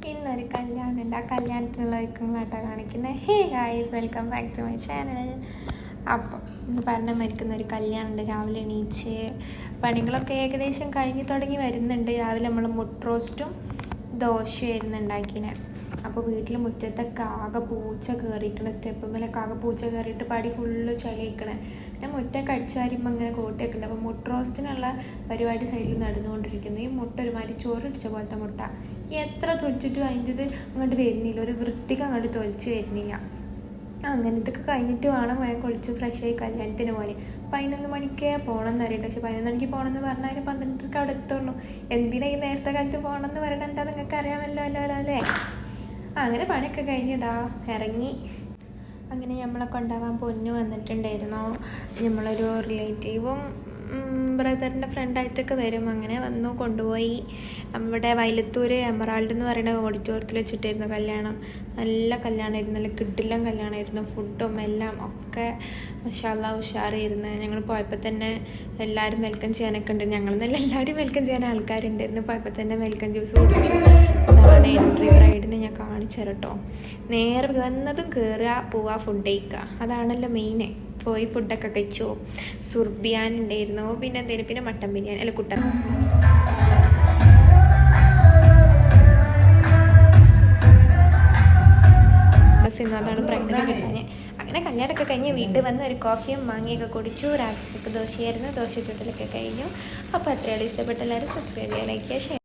ഇന്നൊരു കല്യാണമുണ്ട്. ആ കല്യാണത്തിനുള്ള ഒരുക്കങ്ങളായിട്ടാണ് കാണിക്കുന്നത്. Hey guys, welcome back to my channel. അപ്പം ഇന്ന് പറഞ്ഞ മരിക്കുന്ന ഒരു കല്യാണമുണ്ട്. രാവിലെ എണീച്ച് പണികളൊക്കെ ഏകദേശം കഴിഞ്ഞ് തുടങ്ങി വരുന്നുണ്ട്. രാവിലെ നമ്മൾ മുട്ട റോസ്റ്റും ദോശയായിരുന്നു ഉണ്ടാക്കിനെ. അപ്പോൾ വീട്ടിൽ മുറ്റത്തൊക്കെ ആകെ പൂച്ച കയറിയിരിക്കണ, സ്റ്റെപ്പ് മേലൊക്കെ ആകെ പൂച്ച കയറിയിട്ട് പടി ഫുള്ള് ചളിയിക്കണേ. ഞാൻ മുറ്റൊക്കെ അടിച്ചു വാരുമ്പോൾ അങ്ങനെ കോട്ടിയൊക്കെ ഉണ്ട്. അപ്പോൾ മുട്ട റോസ്റ്റിനുള്ള പരിപാടി സൈഡിൽ നടന്നുകൊണ്ടിരിക്കുന്നു. ഈ മുട്ട ഒരുമാതിരി ചോറിടിച്ച പോലത്തെ മുട്ട എത്ര തൊലിച്ചിട്ടും അതിൻ്റെത് അങ്ങോട്ട് വരുന്നില്ല, ഒരു വൃത്തിക്ക് അങ്ങോട്ട് തൊലിച്ച് വരുന്നില്ല. അങ്ങനെ ഇതൊക്കെ കഴിഞ്ഞിട്ട് വേണം ഞാൻ കുളിച്ച് ഫ്രഷായി കല്യാണത്തിന് പോലെ. 11 മണിക്കേ പോകണം എന്ന് അറിയട്ടെ. പക്ഷെ 11 മണിക്ക് പോകണമെന്ന് പറഞ്ഞാൽ 12 അവിടെ എത്തുള്ളൂ. എന്തിനാ ഈ നേരത്തെ കാലത്ത് പോകണമെന്ന് പറയണത്? എന്താ നിങ്ങൾക്ക് അറിയാമല്ലോ അല്ലേ? അങ്ങനെ പണിയൊക്കെ കഴിഞ്ഞതാ ഇറങ്ങി. അങ്ങനെ നമ്മളെ കൊണ്ടുപോകാൻ പൊന്നു വന്നിട്ടുണ്ടായിരുന്നു. നമ്മളൊരു റിലേറ്റീവും ബ്രദറിൻ്റെ ഫ്രണ്ടായിട്ടൊക്കെ വരും. അങ്ങനെ വന്നു, കൊണ്ടുപോയി. നമ്മുടെ വൈലത്തൂർ എമറാൾഡ് എന്ന് പറയുന്ന ഓഡിറ്റോറിയത്തിൽ വെച്ചിട്ടായിരുന്നു കല്യാണം. നല്ല കല്യാണമായിരുന്നു, നല്ല കിടിലൻ കല്യാണമായിരുന്നു. ഫുഡും എല്ലാം ഒക്കെ മാഷാഅല്ലാഹ് ഉഷാറായിരുന്നു. ഞങ്ങൾ പോയപ്പോൾ തന്നെ എല്ലാവരും വെൽക്കം ചെയ്യാനൊക്കെ ഉണ്ട്. ഞങ്ങളെന്നല്ല, എല്ലാവരും വെൽക്കം ചെയ്യാൻ ആൾക്കാരുണ്ടായിരുന്നു. പോയപ്പോൾ തന്നെ വെൽക്കം ജ്യൂസ് കുടിച്ചു. അതാണ് എൻട്രി. ബ്രൈഡിനെ ഞാൻ കാണിച്ചു തരാം കേട്ടോ. നേരെ വന്നതും കയറുക, പോവുക, ഫുഡ് കഴിക്കുക. അതാണല്ലോ മെയിന്. പോയി ഫുഡൊക്കെ കഴിച്ചു. സുർബിയാൻ ഉണ്ടായിരുന്നു, പിന്നെ എന്തെങ്കിലും, പിന്നെ മട്ടൻ ബിരിയാണി, അല്ല കുട്ടൻ. ബസ് ഇന്നതാണ് ബ്രൈഡിനെ കിട്ടാൻ. അങ്ങനെ കല്യാണമൊക്കെ കഴിഞ്ഞ് വീട്ടിൽ വന്ന് ഒരു കോഫിയും മാങ്ങയൊക്കെ കുടിച്ചു. രാത്രിക്ക് ദോശയായിരുന്നു, ദോശ ചുട്ടലൊക്കെ കഴിഞ്ഞു. അപ്പോൾ അത്രയോളം ഇഷ്ടപ്പെട്ട എല്ലാവരും സബ്സ്ക്രൈബ് ചെയ്യുക, ലൈക്ക് ചെയ്യുക, ഷെയർ